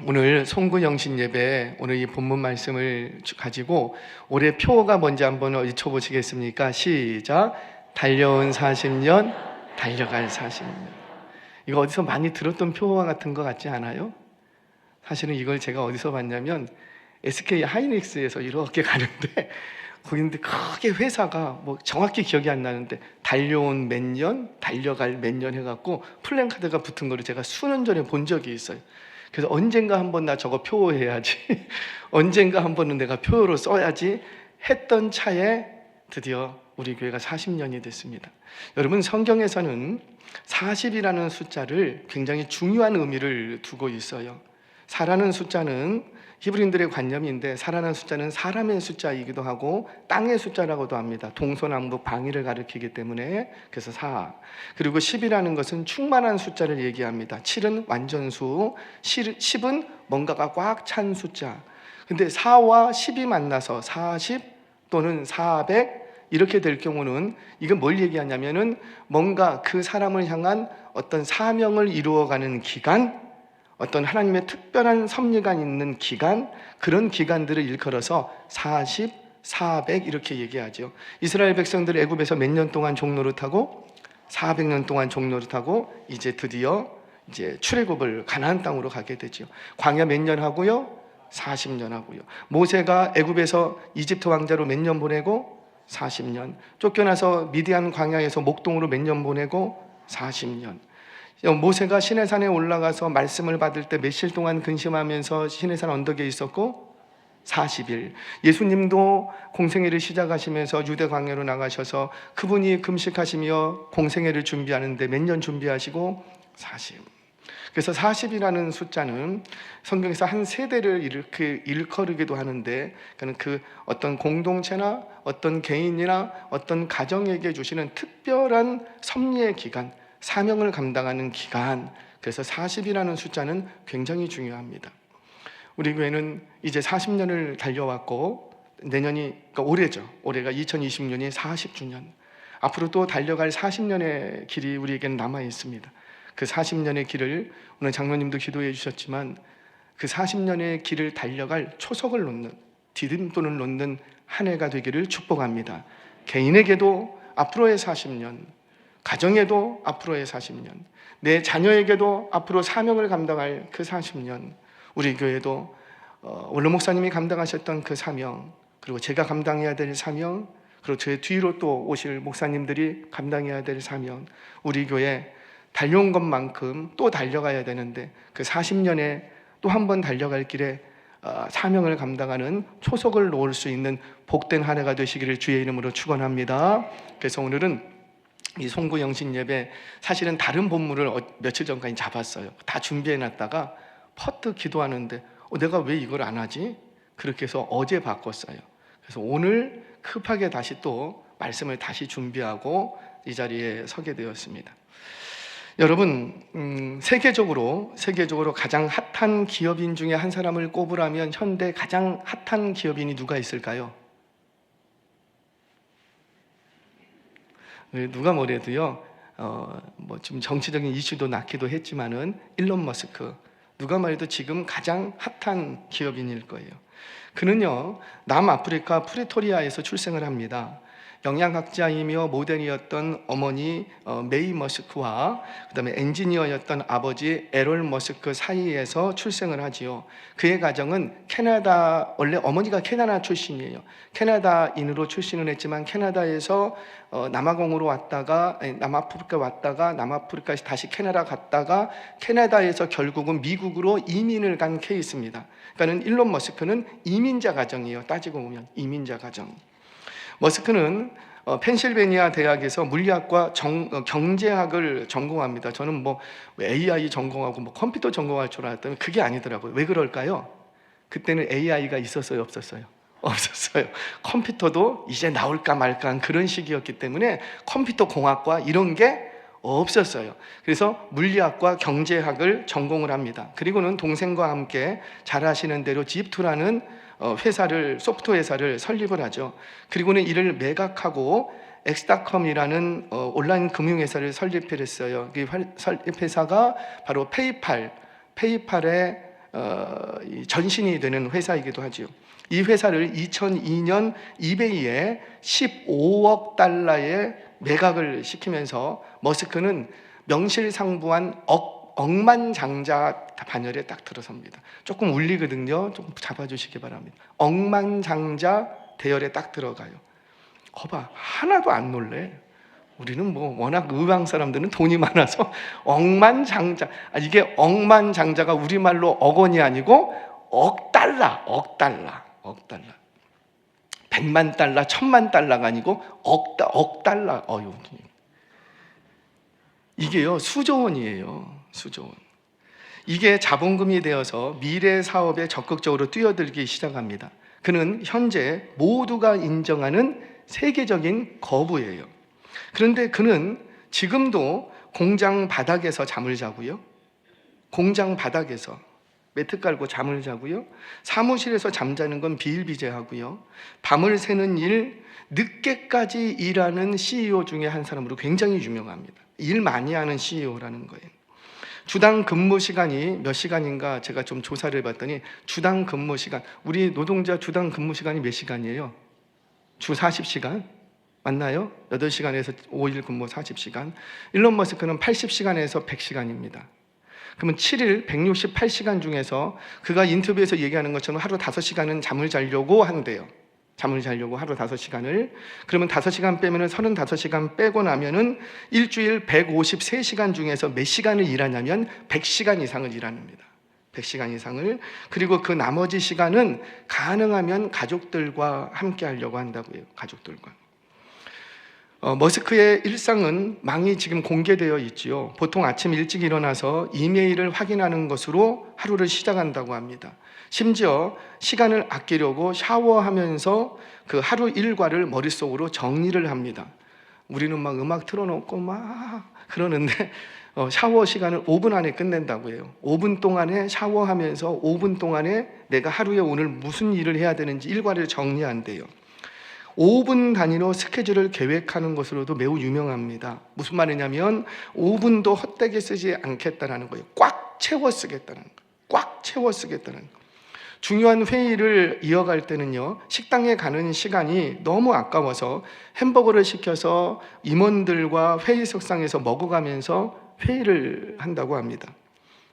오늘 송구영신 예배, 오늘 이 본문 말씀을 가지고 올해 표가 뭔지 한번 외쳐보시겠습니까? 시작. 달려온 40년, 달려갈 40년. 이거 어디서 많이 들었던 표와 같은 거 같지 않아요? 사실은 이걸 제가 어디서 봤냐면 SK 하이닉스에서 이렇게 가는데 거기인데 크게 회사가 뭐 정확히 기억이 안 나는데 달려온 몇 년, 달려갈 몇 년 해갖고 플랜카드가 붙은 거를 제가 수년 전에 본 적이 있어요. 그래서 언젠가 한번 나 저거 표해야지 언젠가 한 번은 내가 표로 써야지 했던 차에 드디어 우리 교회가 40년이 됐습니다. 여러분, 성경에서는 40이라는 숫자를 굉장히 중요한 의미를 두고 있어요. 4라는 숫자는 히브리인들의 관념인데 4라는 숫자는 사람의 숫자이기도 하고 땅의 숫자라고도 합니다. 동서남북 방위를 가리키기 때문에 그래서 4. 그리고 10이라는 것은 충만한 숫자를 얘기합니다. 7은 완전수, 10은 뭔가가 꽉 찬 숫자. 근데 4와 10이 만나서 40 또는 400 이렇게 될 경우는 이건 뭘 얘기하냐면은 뭔가 그 사람을 향한 어떤 사명을 이루어가는 기간, 어떤 하나님의 특별한 섭리가 있는 기간, 그런 기간들을 일컬어서 40, 400 이렇게 얘기하죠. 이스라엘 백성들이 애굽에서 몇 년 동안 종노릇하고 400년 동안 종노릇하고 이제 드디어 출애굽을 가나안 땅으로 가게 되죠. 광야 몇 년 하고요? 40년 하고요. 모세가 애굽에서 이집트 왕자로 몇 년 보내고 40년. 쫓겨나서 미디안 광야에서 목동으로 몇 년 보내고 40년. 모세가 시내산에 올라가서 말씀을 받을 때 며칠 동안 근심하면서 시내산 언덕에 있었고 40일. 예수님도 공생애를 시작하시면서 유대 광야로 나가셔서 그분이 금식하시며 공생애를 준비하는데 몇 년 준비하시고 40. 그래서 40이라는 숫자는 성경에서 한 세대를 이렇게 일컬기도 하는데, 그 어떤 공동체나 어떤 개인이나 어떤 가정에게 주시는 특별한 섭리의 기간, 사명을 감당하는 기간, 그래서 40이라는 숫자는 굉장히 중요합니다. 우리 교회는 이제 40년을 달려왔고 내년이, 그러니까 올해죠. 올해가 2020년이 40주년. 앞으로 또 달려갈 40년의 길이 우리에게는 남아 있습니다. 그 40년의 길을 오늘 장로님도 기도해 주셨지만 그 40년의 길을 달려갈 초석을 놓는, 디딤돌을 놓는 한 해가 되기를 축복합니다. 개인에게도 앞으로의 40년, 가정에도 앞으로의 40년, 내 자녀에게도 앞으로 사명을 감당할 그 40년, 우리 교회도 원로 목사님이 감당하셨던 그 사명, 그리고 제가 감당해야 될 사명, 그리고 제 뒤로 또 오실 목사님들이 감당해야 될 사명, 우리 교회 달려온 것만큼 또 달려가야 되는데 그 40년에 또 한 번 달려갈 길에 사명을 감당하는 초석을 놓을 수 있는 복된 한 해가 되시기를 주의 이름으로 축원합니다. 그래서 오늘은 이 송구영신 예배, 사실은 다른 본문을 며칠 전까지 잡았어요. 다 준비해놨다가 퍼뜩 기도하는데 내가 왜 이걸 안 하지? 그렇게 해서 어제 바꿨어요. 그래서 오늘 급하게 다시 또 말씀을 다시 준비하고 이 자리에 서게 되었습니다. 여러분, 세계적으로 가장 핫한 기업인 중에 한 사람을 꼽으라면 현대 가장 핫한 기업인이 누가 있을까요? 누가 뭐래도요, 뭐 좀 정치적인 이슈도 낳기도 했지만은 일론 머스크, 누가 말해도 지금 가장 핫한 기업인일 거예요. 그는요, 남아프리카 프리토리아에서 출생을 합니다. 영양학자이며 모델이었던 어머니 메이 머스크와 그다음에 엔지니어였던 아버지 에롤 머스크 사이에서 출생을 하지요. 그의 가정은 캐나다, 원래 어머니가 캐나다 출신이에요. 캐나다인으로 출신을 했지만 캐나다에서 남아공으로 왔다가 남아프리카 왔다가 남아프리카에서 다시 캐나다 갔다가 캐나다에서 결국은 미국으로 이민을 간 케이스입니다. 그러니까 일론 머스크는 이민자 가정이에요. 따지고 보면 이민자 가정. 머스크는 펜실베니아 대학에서 물리학과 경제학을 전공합니다. 저는 뭐 AI 전공하고 뭐 컴퓨터 전공할 줄 알았더니 그게 아니더라고요. 왜 그럴까요? 그때는 AI가 있었어요, 없었어요? 없었어요. 컴퓨터도 이제 나올까 말까 한 그런 시기였기 때문에 컴퓨터 공학과 이런 게 없었어요. 그래서 물리학과 경제학을 전공을 합니다. 그리고는 동생과 함께 잘 아시는 대로 G2라는 회사를, 소프트웨어 회사를 설립을 하죠. 그리고는 이를 매각하고 엑스닷컴이라는 온라인 금융회사를 설립했어요. 그 설립회사가 바로 페이팔의 이 전신이 되는 회사이기도 하지요. 이 회사를 2002년 이베이에 15억 달러에 매각을 시키면서 머스크는 명실상부한 억만장자 반열에 딱 들어섭니다. 조금 울리거든요. 조금 잡아주시기 바랍니다. 억만장자 대열에 딱 들어가요. 거봐, 하나도 안 놀래. 우리는 뭐 워낙 의왕 사람들은 돈이 많아서 억만장자, 이게 억만장자가 우리말로 억원이 아니고 억달러, 억달러. 100만 달러, 1000만 달러가 아니고 억달러. 이게요, 수조 원이에요. 수조 원. 이게 자본금이 되어서 미래 사업에 적극적으로 뛰어들기 시작합니다. 그는 현재 모두가 인정하는 세계적인 거부예요. 그런데 그는 지금도 공장 바닥에서 잠을 자고요. 공장 바닥에서 매트 깔고 잠을 자고요. 사무실에서 잠자는 건 비일비재하고요. 밤을 새는 일, 늦게까지 일하는 CEO 중에 한 사람으로 굉장히 유명합니다. 일 많이 하는 CEO라는 거예요. 주당 근무 시간이 몇 시간인가 제가 좀 조사를 해봤더니 주당 근무 시간, 우리 노동자 주당 근무 시간이 몇 시간이에요? 주 40시간? 맞나요? 8시간에서 5일 근무 40시간. 일론 머스크는 80시간에서 100시간입니다. 그러면 7일 168시간 중에서 그가 인터뷰에서 얘기하는 것처럼 하루 5시간은 잠을 자려고 한대요. 잠을 자려고 하루 5시간을. 그러면 5시간 빼면은 35시간 빼고 나면은 일주일 153시간 중에서 몇 시간을 일하냐면 100시간 이상을 일합니다. 100시간 이상을. 그리고 그 나머지 시간은 가능하면 가족들과 함께 하려고 한다고요. 가족들과. 머스크의 일상은 많이 지금 공개되어 있지요. 보통 아침 일찍 일어나서 이메일을 확인하는 것으로 하루를 시작한다고 합니다. 심지어 시간을 아끼려고 샤워하면서 그 하루 일과를 머릿속으로 정리를 합니다. 우리는 막 음악 틀어놓고 막 그러는데 샤워 시간을 5분 안에 끝낸다고 해요. 5분 동안에 샤워하면서 5분 동안에 내가 하루에 오늘 무슨 일을 해야 되는지 일과를 정리한대요. 5분 단위로 스케줄을 계획하는 것으로도 매우 유명합니다. 무슨 말이냐면 5분도 헛되게 쓰지 않겠다는 거예요. 꽉 채워 쓰겠다는 거예요. 꽉 채워 쓰겠다는 거예요. 중요한 회의를 이어갈 때는요, 식당에 가는 시간이 너무 아까워서 햄버거를 시켜서 임원들과 회의석상에서 먹어가면서 회의를 한다고 합니다.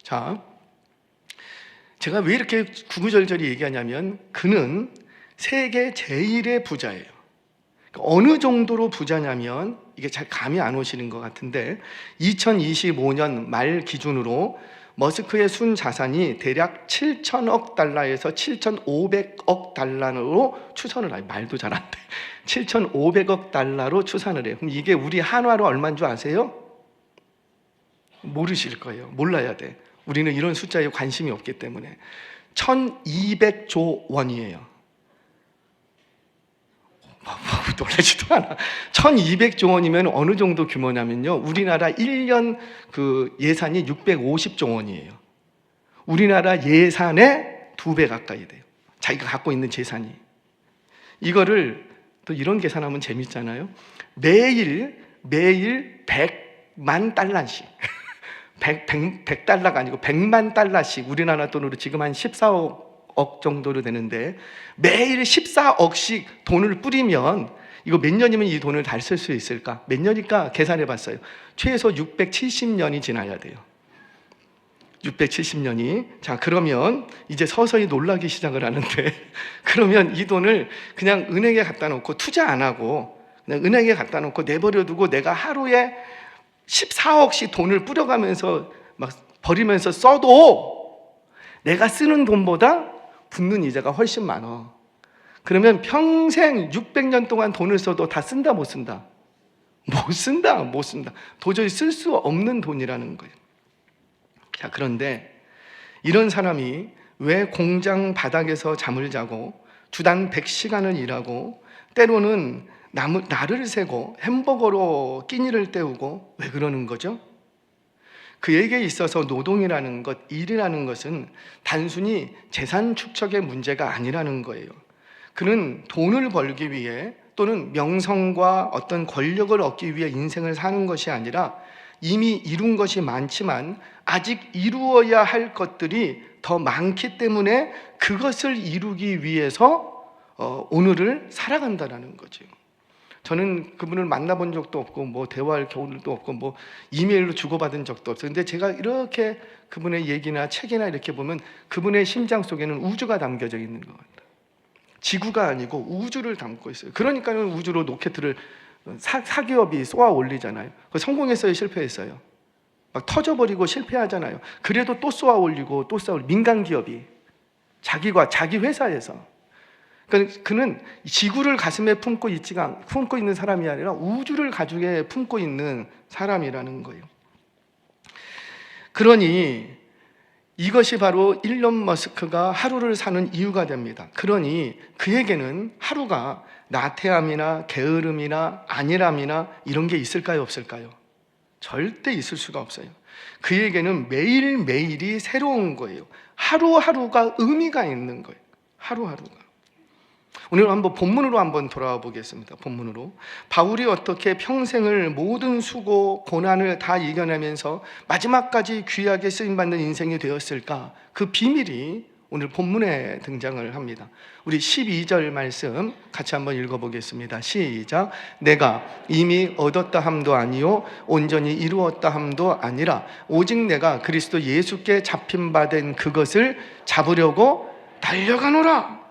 자, 제가 왜 이렇게 구구절절히 얘기하냐면 그는 세계 제1의 부자예요. 어느 정도로 부자냐면 이게 잘 감이 안 오시는 것 같은데 2025년 말 기준으로 머스크의 순 자산이 대략 7천억 달러에서 7,500억 달러로 추산을 해요. 말도 잘 안 돼. 7,500억 달러로 추산을 해요. 그럼 이게 우리 한화로 얼마인 줄 아세요? 모르실 거예요. 몰라야 돼. 우리는 이런 숫자에 관심이 없기 때문에 1,200조 원이에요. 놀라지도 않아. 1,200조 원이면 어느 정도 규모냐면요, 우리나라 1년 그 예산이 650조 원이에요. 우리나라 예산의 2배 가까이 돼요. 자기가 갖고 있는 재산이. 이거를 또 이런 계산하면 재밌잖아요. 매일 100만 달러씩 100달러가 아니고 100만 달러씩 우리나라 돈으로 지금 한 14억 정도로 되는데 매일 14억씩 돈을 뿌리면 이거 몇 년이면 이 돈을 다 쓸 수 있을까? 몇 년일까 계산해 봤어요. 최소 670년이 지나야 돼요. 670년이. 자, 그러면 이제 서서히 놀라기 시작을 하는데 그러면 이 돈을 그냥 은행에 갖다 놓고 투자 안 하고 그냥 은행에 갖다 놓고 내버려 두고 내가 하루에 14억씩 돈을 뿌려가면서 막 버리면서 써도 내가 쓰는 돈보다 붙는 이자가 훨씬 많아. 그러면 평생 600년 동안 돈을 써도 다 쓴다 못 쓴다? 못 쓴다. 도저히 쓸 수 없는 돈이라는 거예요. 자, 그런데 이런 사람이 왜 공장 바닥에서 잠을 자고 주당 100시간을 일하고 때로는 날을 새고 햄버거로 끼니를 때우고 왜 그러는 거죠? 그에게 있어서 노동이라는 것, 일이라는 것은 단순히 재산 축적의 문제가 아니라는 거예요. 그는 돈을 벌기 위해 또는 명성과 어떤 권력을 얻기 위해 인생을 사는 것이 아니라 이미 이룬 것이 많지만 아직 이루어야 할 것들이 더 많기 때문에 그것을 이루기 위해서 오늘을 살아간다는 거죠. 저는 그분을 만나본 적도 없고 뭐 대화할 겨울도 없고 뭐 이메일로 주고받은 적도 없어요. 근데 제가 이렇게 그분의 얘기나 책이나 이렇게 보면 그분의 심장 속에는 우주가 담겨져 있는 것 같아요. 지구가 아니고 우주를 담고 있어요. 그러니까는 우주로 로켓을 사기업이 쏘아 올리잖아요. 성공했어요, 실패했어요? 막 터져버리고 실패하잖아요. 그래도 또 쏘아 올리고 또 쏘아 올리고, 민간 기업이 자기 회사에서. 그러니까 그는 지구를 가슴에 품고 있는 사람이 아니라 우주를 가죽에 품고 있는 사람이라는 거예요. 그러니 이것이 바로 일론 머스크가 하루를 사는 이유가 됩니다. 그러니 그에게는 하루가 나태함이나 게으름이나 안일함이나 이런 게 있을까요, 없을까요? 절대 있을 수가 없어요. 그에게는 매일매일이 새로운 거예요. 하루하루가 의미가 있는 거예요. 하루하루가. 오늘 한번 본문으로 한번 돌아와 보겠습니다. 본문으로 바울이 어떻게 평생을 모든 수고, 고난을 다 이겨내면서 마지막까지 귀하게 쓰임받는 인생이 되었을까? 그 비밀이 오늘 본문에 등장을 합니다. 우리 12절 말씀 같이 한번 읽어보겠습니다. 시작. 내가 이미 얻었다 함도 아니요 온전히 이루었다 함도 아니라 오직 내가 그리스도 예수께 잡힌 바 된 그것을 잡으려고 달려가노라.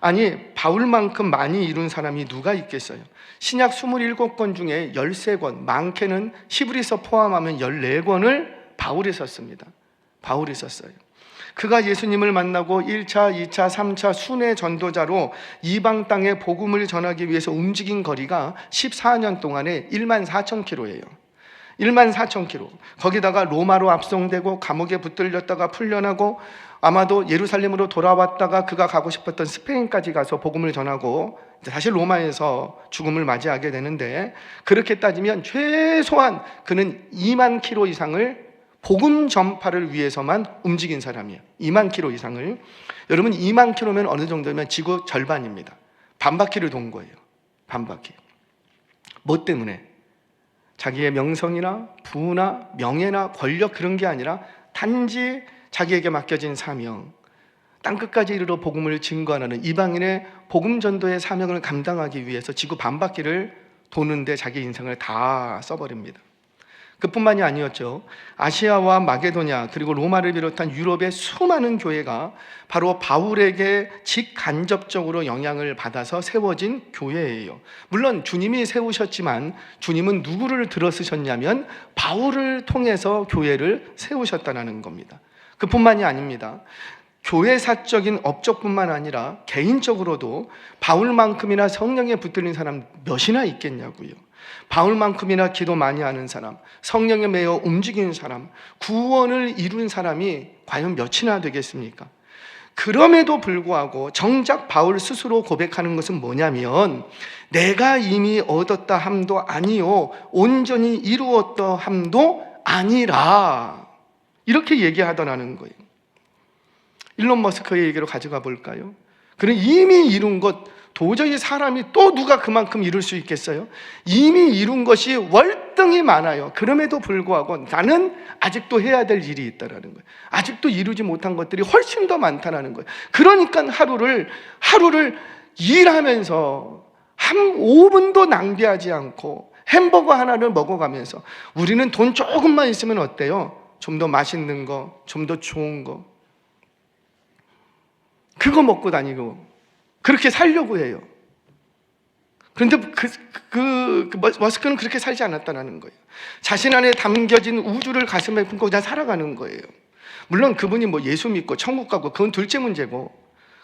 아니, 바울만큼 많이 이룬 사람이 누가 있겠어요? 신약 27권 중에 13권, 많게는 히브리서 포함하면 14권을 바울이 썼습니다. 바울이 썼어요. 그가 예수님을 만나고 1차, 2차, 3차 순회 전도자로 이방 땅에 복음을 전하기 위해서 움직인 거리가 14년 동안에 14,000km예요. 14,000km. 거기다가 로마로 압송되고 감옥에 붙들렸다가 풀려나고 아마도 예루살렘으로 돌아왔다가 그가 가고 싶었던 스페인까지 가서 복음을 전하고 다시 로마에서 죽음을 맞이하게 되는데, 그렇게 따지면 최소한 그는 2만 킬로 이상을 복음 전파를 위해서만 움직인 사람이에요. 2만 킬로 이상을. 여러분, 2만 킬로면 어느 정도면 지구 절반입니다. 반바퀴를 돈 거예요. 반바퀴. 뭐 때문에? 자기의 명성이나 부나 명예나 권력 그런 게 아니라 단지 자기에게 맡겨진 사명, 땅끝까지 이르러 복음을 증거하는 이방인의 복음 전도의 사명을 감당하기 위해서 지구 반바퀴를 도는데 자기 인생을 다 써버립니다. 그뿐만이 아니었죠. 아시아와 마게도냐 그리고 로마를 비롯한 유럽의 수많은 교회가 바로 바울에게 직간접적으로 영향을 받아서 세워진 교회예요. 물론 주님이 세우셨지만 주님은 누구를 들어쓰셨냐면 바울을 통해서 교회를 세우셨다는 겁니다. 그뿐만이 아닙니다. 교회사적인 업적뿐만 아니라 개인적으로도 바울만큼이나 성령에 붙들린 사람 몇이나 있겠냐고요. 바울만큼이나 기도 많이 하는 사람, 성령에 매여 움직이는 사람, 구원을 이룬 사람이 과연 몇이나 되겠습니까? 그럼에도 불구하고 정작 바울 스스로 고백하는 것은 뭐냐면 내가 이미 얻었다 함도 아니요 온전히 이루었다 함도 아니라 이렇게 얘기하더라는 거예요. 일론 머스크의 얘기로 가져가 볼까요? 그는 이미 이룬 것, 도저히 사람이 또 누가 그만큼 이룰 수 있겠어요? 이미 이룬 것이 월등히 많아요. 그럼에도 불구하고 나는 아직도 해야 될 일이 있다는 거예요. 아직도 이루지 못한 것들이 훨씬 더 많다는 거예요. 그러니까 하루를 일하면서 한 5분도 낭비하지 않고 햄버거 하나를 먹어가면서 우리는 돈 조금만 있으면 어때요? 좀 더 맛있는 거, 좀 더 좋은 거 그거 먹고 다니고 그렇게 살려고 해요. 그런데 머스크는 그렇게 살지 않았다는 거예요. 자신 안에 담겨진 우주를 가슴에 품고 그냥 살아가는 거예요. 물론 그분이 뭐 예수 믿고 천국 가고 그건 둘째 문제고,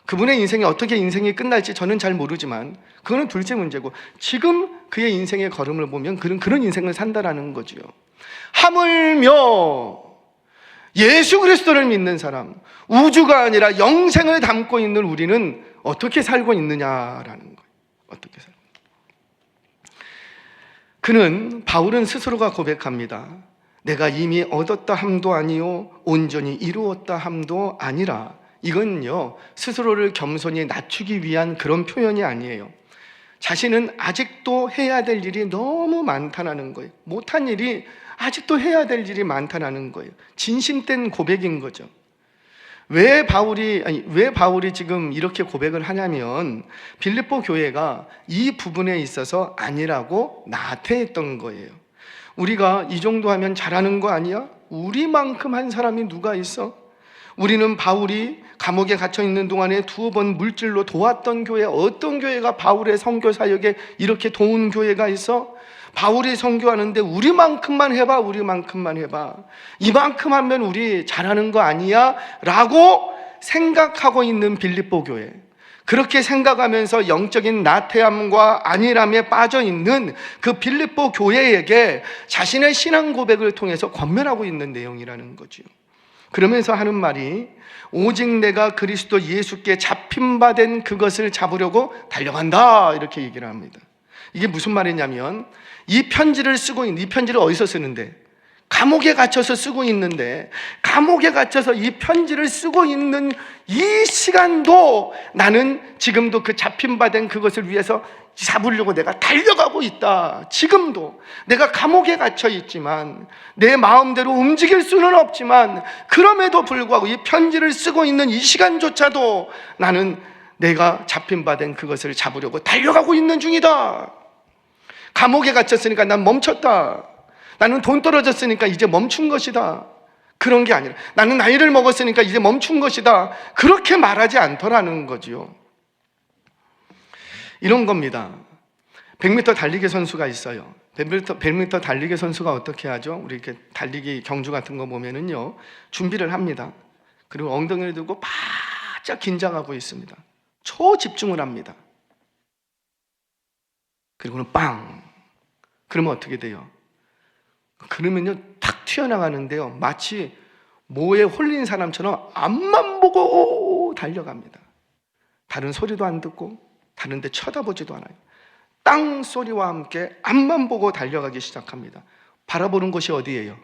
그분의 인생이 어떻게 인생이 끝날지 저는 잘 모르지만 그거는 둘째 문제고, 지금 그의 인생의 걸음을 보면 그는 그런 인생을 산다라는 거죠. 하물며 예수 그리스도를 믿는 사람, 우주가 아니라 영생을 담고 있는 우리는 어떻게 살고 있느냐라는 거예요. 어떻게 살고 있느냐. 바울은 스스로가 고백합니다. 내가 이미 얻었다 함도 아니요 온전히 이루었다 함도 아니라. 이건요 스스로를 겸손히 낮추기 위한 그런 표현이 아니에요. 자신은 아직도 해야 될 일이 너무 많다는 거예요. 못한 일이 아직도 해야 될 일이 많다는 거예요. 진심된 고백인 거죠. 왜 바울이 지금 이렇게 고백을 하냐면 빌립보 교회가 이 부분에 있어서 아니라고 나태했던 거예요. 우리가 이 정도 하면 잘하는 거 아니야? 우리만큼 한 사람이 누가 있어? 우리는 바울이 감옥에 갇혀 있는 동안에 2번 물질로 도왔던 교회, 어떤 교회가 바울의 선교 사역에 이렇게 도운 교회가 있어? 바울이 선교하는데 우리만큼만 해봐, 우리만큼만 해봐. 이만큼 하면 우리 잘하는 거 아니야? 라고 생각하고 있는 빌립보 교회. 그렇게 생각하면서 영적인 나태함과 안일함에 빠져 있는 그 빌립보 교회에게 자신의 신앙 고백을 통해서 권면하고 있는 내용이라는 거죠. 그러면서 하는 말이 오직 내가 그리스도 예수께 잡힌 바 된 그것을 잡으려고 달려간다, 이렇게 얘기를 합니다. 이게 무슨 말이냐면 이 편지를 어디서 쓰는데? 감옥에 갇혀서 쓰고 있는데, 감옥에 갇혀서 이 편지를 쓰고 있는 이 시간도 나는 지금도 그 잡힌 바 된 그것을 위해서 잡으려고 내가 달려가고 있다. 지금도 내가 감옥에 갇혀 있지만, 내 마음대로 움직일 수는 없지만, 그럼에도 불구하고 이 편지를 쓰고 있는 이 시간조차도 나는 내가 잡힌 바 된 그것을 잡으려고 달려가고 있는 중이다. 감옥에 갇혔으니까 난 멈췄다. 나는 돈 떨어졌으니까 이제 멈춘 것이다. 그런 게 아니라 나는 나이를 먹었으니까 이제 멈춘 것이다. 그렇게 말하지 않더라는 거지요. 이런 겁니다. 100m 달리기 선수가 있어요. 100m 달리기 선수가 어떻게 하죠? 우리 이렇게 달리기 경주 같은 거 보면은요, 준비를 합니다. 그리고 엉덩이를 들고 바짝 긴장하고 있습니다. 초집중을 합니다. 그리고는 빵! 그러면 어떻게 돼요? 그러면요, 탁 튀어나가는데요, 마치 모에 홀린 사람처럼 앞만 보고 달려갑니다. 다른 소리도 안 듣고 다른 데 쳐다보지도 않아요. 땅 소리와 함께 앞만 보고 달려가기 시작합니다. 바라보는 곳이 어디예요?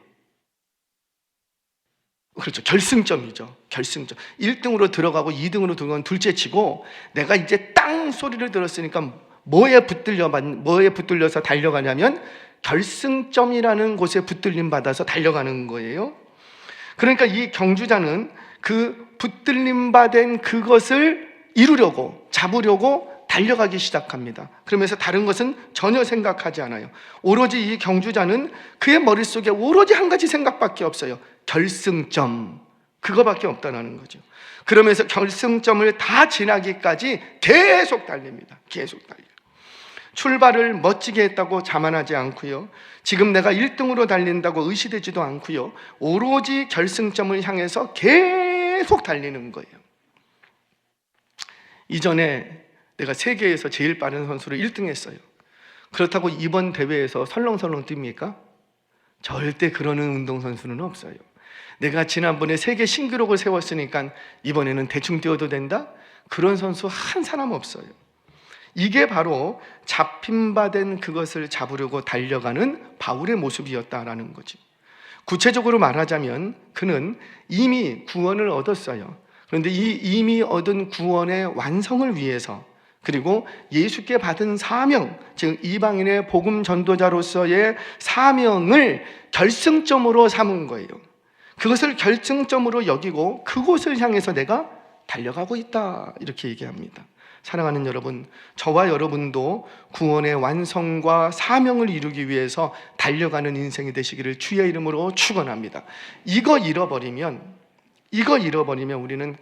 그렇죠, 결승점이죠. 결승점. 1등으로 들어가고 2등으로 들어간 둘째치고, 내가 이제 땅 소리를 들었으니까 뭐에 붙들려서 달려가냐면 결승점이라는 곳에 붙들림 받아서 달려가는 거예요. 그러니까 이 경주자는 그 붙들림 받은 그것을 이루려고, 잡으려고 달려가기 시작합니다. 그러면서 다른 것은 전혀 생각하지 않아요. 오로지 이 경주자는 그의 머릿속에 오로지 한 가지 생각밖에 없어요. 결승점, 그거밖에 없다는 거죠. 그러면서 결승점을 다 지나기까지 계속 달립니다. 계속 달려요. 출발을 멋지게 했다고 자만하지 않고요, 지금 내가 1등으로 달린다고 의시되지도 않고요, 오로지 결승점을 향해서 계속 달리는 거예요. 이전에 내가 세계에서 제일 빠른 선수로 1등 했어요. 그렇다고 이번 대회에서 설렁설렁 뜁니까? 절대 그러는 운동선수는 없어요. 내가 지난번에 세계 신기록을 세웠으니까 이번에는 대충 뛰어도 된다? 그런 선수 한 사람 없어요. 이게 바로 잡힌 바 된 그것을 잡으려고 달려가는 바울의 모습이었다라는 거지. 구체적으로 말하자면 그는 이미 구원을 얻었어요. 그런데 이 이미 얻은 구원의 완성을 위해서, 그리고 예수께 받은 사명, 즉 이방인의 복음 전도자로서의 사명을 결승점으로 삼은 거예요. 그것을 결승점으로 여기고 그곳을 향해서 내가 달려가고 있다, 이렇게 얘기합니다. 사랑하는 여러분, 저와 여러분도 구원의 완성과 사명을 이루기 위해서 달려가는 인생이 되시기를 주의 이름으로 축원합니다. 이거 잃어버리면 우리는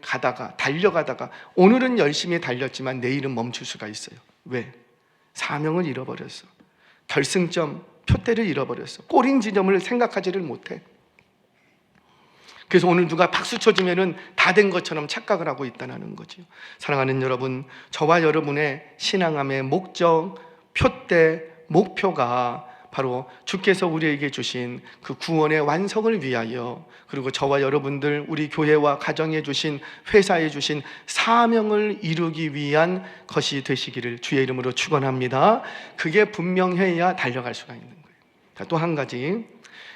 달려가다가 오늘은 열심히 달렸지만 내일은 멈출 수가 있어요. 왜? 사명을 잃어버렸어. 결승점, 표대를 잃어버렸어. 꼬린 지점을 생각하지를 못해. 그래서 오늘 누가 박수 쳐주면은 다 된 것처럼 착각을 하고 있다는 거죠. 사랑하는 여러분, 저와 여러분의 신앙함의 목적, 표대, 목표가 바로 주께서 우리에게 주신 그 구원의 완성을 위하여, 그리고 저와 여러분들, 우리 교회와 가정에 주신, 회사에 주신 사명을 이루기 위한 것이 되시기를 주의 이름으로 축원합니다. 그게 분명해야 달려갈 수가 있는 거예요. 또 한 가지,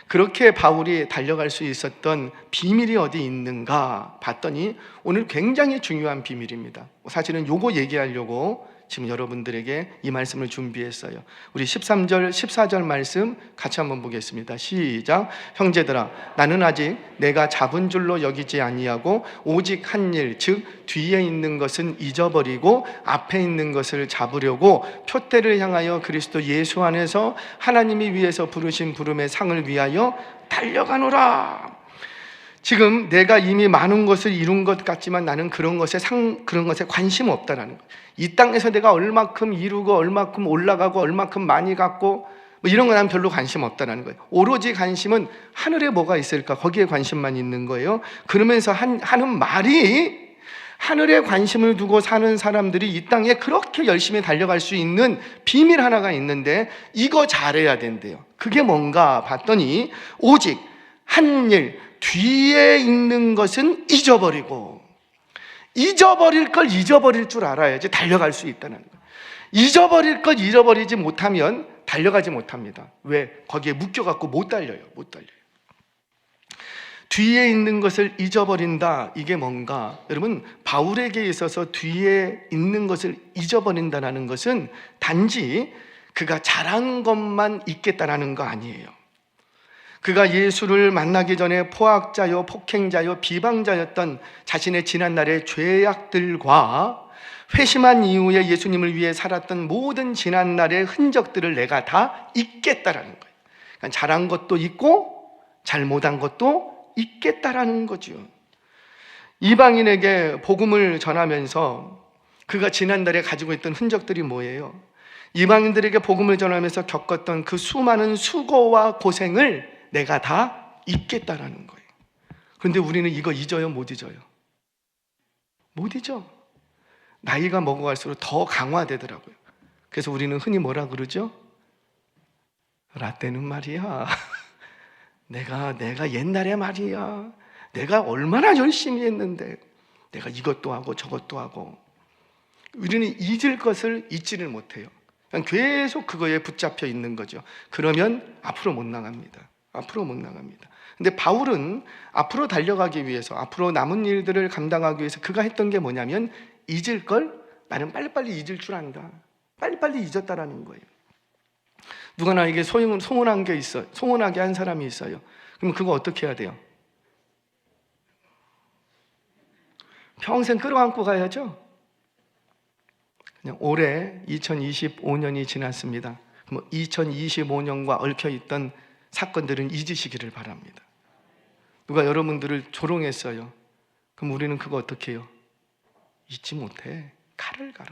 그렇게 바울이 달려갈 수 있었던 비밀이 어디 있는가 봤더니 오늘 굉장히 중요한 비밀입니다. 사실은 요거 얘기하려고 지금 여러분들에게 이 말씀을 준비했어요. 우리 13절, 14절 말씀 같이 한번 보겠습니다. 시작. 형제들아, 나는 아직 내가 잡은 줄로 여기지 아니하고 오직 한 일, 즉 뒤에 있는 것은 잊어버리고 앞에 있는 것을 잡으려고 표대를 향하여 그리스도 예수 안에서 하나님이 위에서 부르신 부름의 상을 위하여 달려가노라. 지금 내가 이미 많은 것을 이룬 것 같지만 나는 그런 것에 관심 없다라는 거예요. 이 땅에서 내가 얼마큼 이루고 얼마큼 올라가고 얼마큼 많이 갖고 뭐 이런 거 난 별로 관심 없다라는 거예요. 오로지 관심은 하늘에 뭐가 있을까, 거기에 관심만 있는 거예요. 그러면서 하는 말이, 하늘에 관심을 두고 사는 사람들이 이 땅에 그렇게 열심히 달려갈 수 있는 비밀 하나가 있는데, 이거 잘해야 된대요. 그게 뭔가 봤더니 오직 한 일, 뒤에 있는 것은 잊어버리고, 잊어버릴 걸 잊어버릴 줄 알아야지 달려갈 수 있다는 거예요. 잊어버릴 걸 잊어버리지 못하면 달려가지 못합니다. 왜? 거기에 묶여갖고 못 달려요. 뒤에 있는 것을 잊어버린다. 이게 뭔가, 여러분, 바울에게 있어서 뒤에 있는 것을 잊어버린다는 것은 단지 그가 잘한 것만 잊겠다라는 거 아니에요. 그가 예수를 만나기 전에 포악자요, 폭행자요, 비방자였던 자신의 지난날의 죄악들과 회심한 이후에 예수님을 위해 살았던 모든 지난날의 흔적들을 내가 다 잊겠다라는 거예요. 그러니까 잘한 것도 잊고 잘못한 것도 잊겠다라는 거죠. 이방인에게 복음을 전하면서 그가 지난날에 가지고 있던 흔적들이 뭐예요? 이방인들에게 복음을 전하면서 겪었던 그 수많은 수고와 고생을 내가 다 잊겠다라는 거예요. 그런데 우리는 이거 잊어요, 못 잊어요? 못 잊어. 나이가 먹어갈수록 더 강화되더라고요. 그래서 우리는 흔히 뭐라 그러죠? 라떼는 말이야, 내가 옛날에 말이야, 내가 얼마나 열심히 했는데 내가 이것도 하고 저것도 하고. 우리는 잊을 것을 잊지를 못해요. 그냥 계속 그거에 붙잡혀 있는 거죠. 그러면 앞으로 못 나갑니다. 근데 바울은 앞으로 달려가기 위해서, 앞으로 남은 일들을 감당하기 위해서 그가 했던 게 뭐냐면, 잊을 걸 나는 빨리빨리 잊을 줄 안다. 빨리빨리 잊었다라는 거예요. 누가 나에게 소원하게 한 사람이 있어요. 그럼 그거 어떻게 해야 돼요? 평생 끌어안고 가야죠. 그냥 올해 2025년이 지났습니다. 그럼 2025년과 얽혀있던 사건들은 잊으시기를 바랍니다. 누가 여러분들을 조롱했어요. 그럼 우리는 그거 어떻게 해요? 잊지 못해. 칼을 갈아.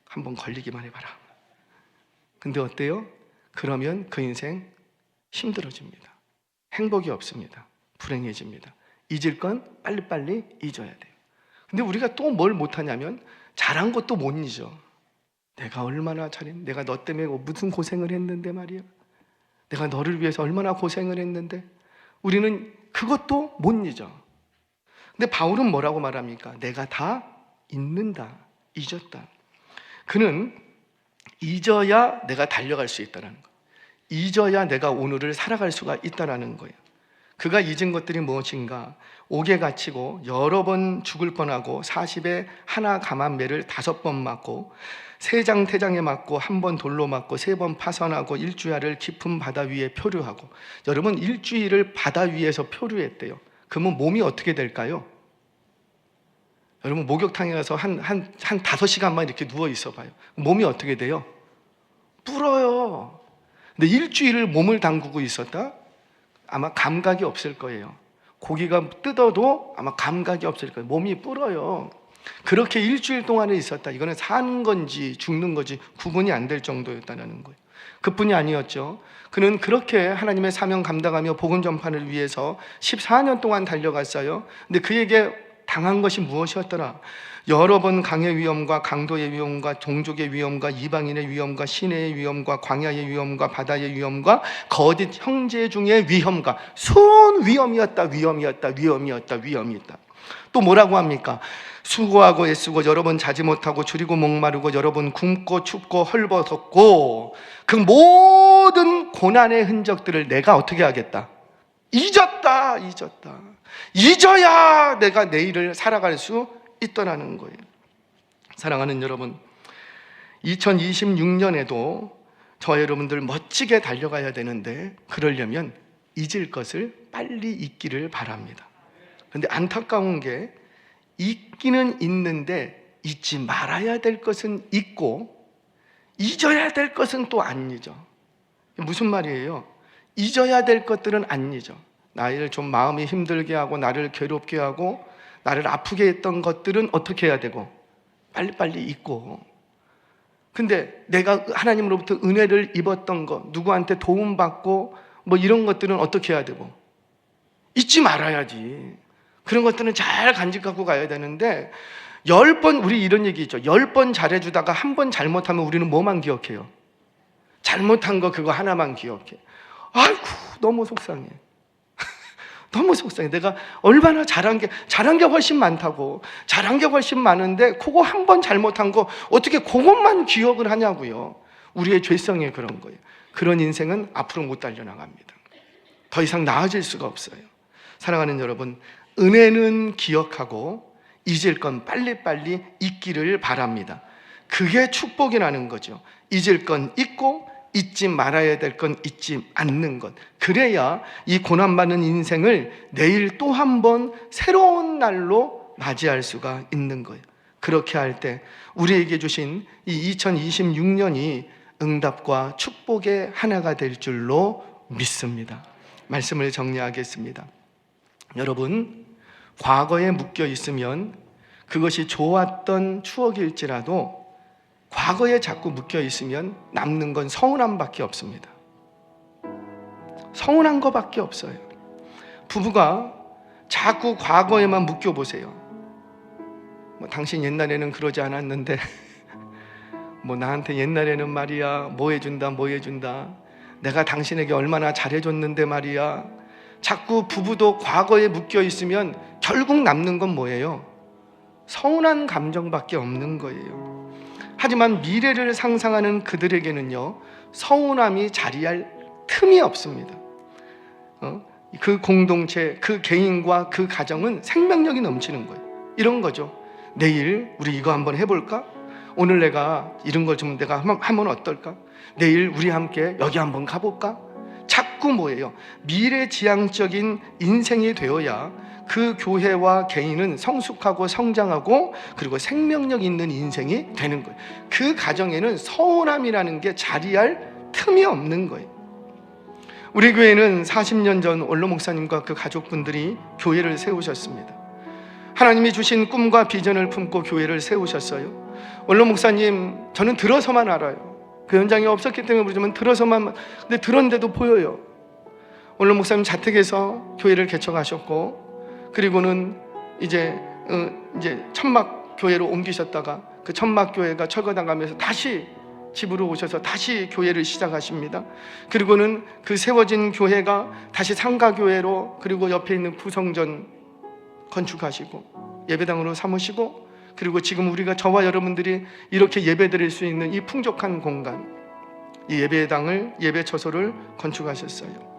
한번 걸리기만 해봐라. 근데 어때요? 그러면 그 인생 힘들어집니다. 행복이 없습니다. 불행해집니다. 잊을 건 빨리빨리 잊어야 돼요. 근데 우리가 또 뭘 못하냐면, 잘한 것도 못 잊어. 내가 얼마나 잘했는데, 내가 너 때문에 무슨 고생을 했는데 말이야, 내가 너를 위해서 얼마나 고생을 했는데, 우리는 그것도 못 잊어. 근데 바울은 뭐라고 말합니까? 내가 다 잊는다, 잊었다. 그는 잊어야 내가 달려갈 수 있다는 거예요. 잊어야 내가 오늘을 살아갈 수가 있다는 거예요. 그가 잊은 것들이 무엇인가? 옥에 갇히고 여러 번 죽을 뻔하고 40에 하나 감한 매를 5번 맞고 3장 태장에 맞고 1번 돌로 맞고 3번 파선하고 일주일을 깊은 바다 위에 표류하고. 여러분, 일주일을 바다 위에서 표류했대요. 그러면 몸이 어떻게 될까요? 여러분, 목욕탕에 가서 한 5시간만 이렇게 누워 있어 봐요. 몸이 어떻게 돼요? 불어요. 근데 일주일을 몸을 담그고 있었다? 아마 감각이 없을 거예요. 고기가 뜯어도 아마 감각이 없을 거예요. 몸이 불어요. 그렇게 일주일 동안에 있었다. 이거는 사는 건지 죽는 건지 구분이 안 될 정도였다는 거예요. 그뿐이 아니었죠. 그는 그렇게 하나님의 사명 감당하며 복음 전파를 위해서 14년 동안 달려갔어요. 근데 그에게 당한 것이 무엇이었더라? 여러 번 강의 위험과 강도의 위험과 종족의 위험과 이방인의 위험과 시내의 위험과 광야의 위험과 바다의 위험과 거짓 형제 중의 위험과 순 위험이었다. 또 뭐라고 합니까? 수고하고 애쓰고 여러 번 자지 못하고 줄이고 목마르고 여러 번 굶고 춥고 헐벗었고, 그 모든 고난의 흔적들을 내가 어떻게 하겠다? 잊었다. 잊어야 내가 내일을 살아갈 수 있더라는 거예요. 사랑하는 여러분, 2026년에도 저 여러분들 멋지게 달려가야 되는데, 그러려면 잊을 것을 빨리 잊기를 바랍니다. 그런데 안타까운 게, 잊기는 잊는데 잊지 말아야 될 것은 잊고 잊어야 될 것은 또 안 잊어. 무슨 말이에요? 잊어야 될 것들은 안 잊어. 나를 좀 마음이 힘들게 하고 나를 괴롭게 하고 나를 아프게 했던 것들은 어떻게 해야 되고? 빨리빨리 잊고. 근데 내가 하나님으로부터 은혜를 입었던 것, 누구한테 도움받고 뭐 이런 것들은 어떻게 해야 되고? 잊지 말아야지. 그런 것들은 잘 간직하고 가야 되는데, 10번, 우리 이런 얘기 있죠. 10번 잘해주다가 한 번 잘못하면 우리는 뭐만 기억해요? 잘못한 거 그거 하나만 기억해. 아이고, 너무 속상해. 너무 속상해. 내가 얼마나 잘한 게 훨씬 많다고. 잘한 게 훨씬 많은데 그거 한 번 잘못한 거 어떻게 그것만 기억을 하냐고요. 우리의 죄성이 그런 거예요. 그런 인생은 앞으로 못 달려나갑니다. 더 이상 나아질 수가 없어요. 사랑하는 여러분, 은혜는 기억하고 잊을 건 빨리빨리 잊기를 바랍니다. 그게 축복이라는 거죠. 잊을 건 잊고 잊지 말아야 될 건 잊지 않는 것. 그래야 이 고난받는 인생을 내일 또 한 번 새로운 날로 맞이할 수가 있는 거예요. 그렇게 할 때 우리에게 주신 이 2026년이 응답과 축복의 하나가 될 줄로 믿습니다. 말씀을 정리하겠습니다. 여러분, 과거에 묶여 있으면 그것이 좋았던 추억일지라도 과거에 자꾸 묶여 있으면 남는 건 서운함밖에 없습니다. 서운한 거밖에 없어요. 부부가 자꾸 과거에만 묶여 보세요. 당신 옛날에는 그러지 않았는데 나한테 옛날에는 말이야 뭐 해준다 내가 당신에게 얼마나 잘해줬는데 말이야. 자꾸 부부도 과거에 묶여 있으면 결국 남는 건 뭐예요? 서운한 감정밖에 없는 거예요. 하지만 미래를 상상하는 그들에게는요, 서운함이 자리할 틈이 없습니다. 그 공동체, 그 개인과 그 가정은 생명력이 넘치는 거예요. 이런 거죠. 내일 우리 이거 한번 해볼까? 오늘 내가 이런 걸 좀 내가 하면 어떨까? 내일 우리 함께 여기 한번 가볼까? 자꾸 뭐예요? 미래지향적인 인생이 되어야 그 교회와 개인은 성숙하고 성장하고 그리고 생명력 있는 인생이 되는 거예요. 그 가정에는 서운함이라는 게 자리할 틈이 없는 거예요. 우리 교회는 40년 전 원로 목사님과 그 가족분들이 교회를 세우셨습니다. 하나님이 주신 꿈과 비전을 품고 교회를 세우셨어요. 원로 목사님, 저는 들어서만 알아요. 그 현장에 없었기 때문에 모르지만 들어서만, 근데 들었는데도 보여요. 원로 목사님 자택에서 교회를 개척하셨고, 그리고는 이제 천막 교회로 옮기셨다가 그 천막 교회가 철거당하면서 다시 집으로 오셔서 다시 교회를 시작하십니다. 그리고는 그 세워진 교회가 다시 상가교회로, 그리고 옆에 있는 구성전 건축하시고 예배당으로 삼으시고, 그리고 지금 우리가 저와 여러분들이 이렇게 예배드릴 수 있는 이 풍족한 공간, 이 예배당을, 예배처소를 건축하셨어요.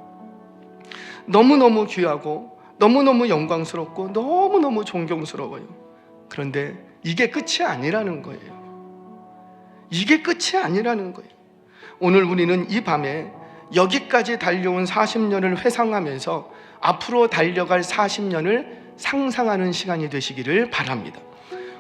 너무너무 귀하고 너무너무 영광스럽고 너무너무 존경스러워요. 그런데 이게 끝이 아니라는 거예요. 이게 끝이 아니라는 거예요. 오늘 우리는 이 밤에 여기까지 달려온 40년을 회상하면서 앞으로 달려갈 40년을 상상하는 시간이 되시기를 바랍니다.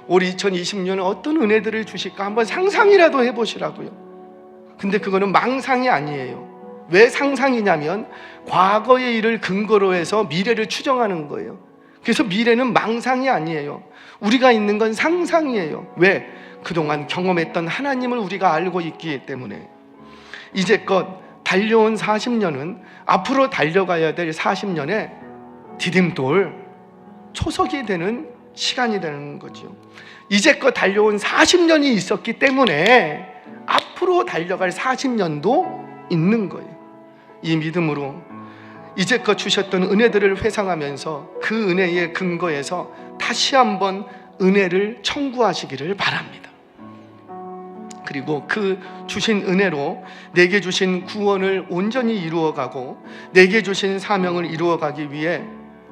올 2020년은 어떤 은혜들을 주실까 한번 상상이라도 해보시라고요. 근데 그거는 망상이 아니에요. 왜 상상이냐면 과거의 일을 근거로 해서 미래를 추정하는 거예요. 그래서 미래는 망상이 아니에요. 우리가 있는 건 상상이에요. 왜? 그동안 경험했던 하나님을 우리가 알고 있기 때문에. 이제껏 달려온 40년은 앞으로 달려가야 될 40년에 디딤돌, 초석이 되는 시간이 되는 거죠. 이제껏 달려온 40년이 있었기 때문에 앞으로 달려갈 40년도 있는 거예요. 이 믿음으로 이제껏 주셨던 은혜들을 회상하면서 그 은혜의 근거에서 다시 한번 은혜를 청구하시기를 바랍니다. 그리고 그 주신 은혜로 내게 주신 구원을 온전히 이루어가고 내게 주신 사명을 이루어가기 위해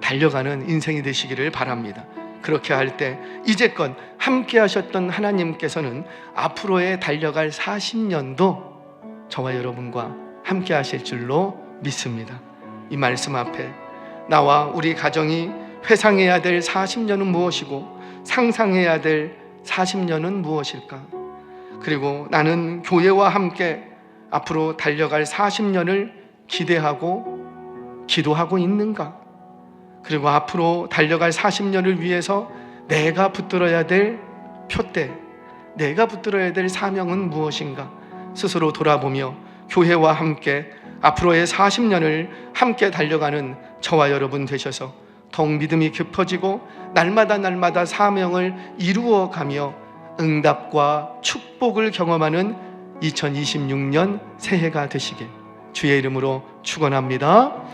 달려가는 인생이 되시기를 바랍니다. 그렇게 할 때 이제껏 함께 하셨던 하나님께서는 앞으로의 달려갈 40년도 저와 여러분과 함께 하실 줄로 믿습니다. 이 말씀 앞에 나와 우리 가정이 회상해야 될 40년은 무엇이고 상상해야 될 40년은 무엇일까? 그리고 나는 교회와 함께 앞으로 달려갈 40년을 기대하고 기도하고 있는가? 그리고 앞으로 달려갈 40년을 위해서 내가 붙들어야 될 표대, 내가 붙들어야 될 사명은 무엇인가? 스스로 돌아보며 교회와 함께 앞으로의 40년을 함께 달려가는 저와 여러분 되셔서 더욱 믿음이 깊어지고 날마다 사명을 이루어가며 응답과 축복을 경험하는 2026년 새해가 되시길 주의 이름으로 축원합니다.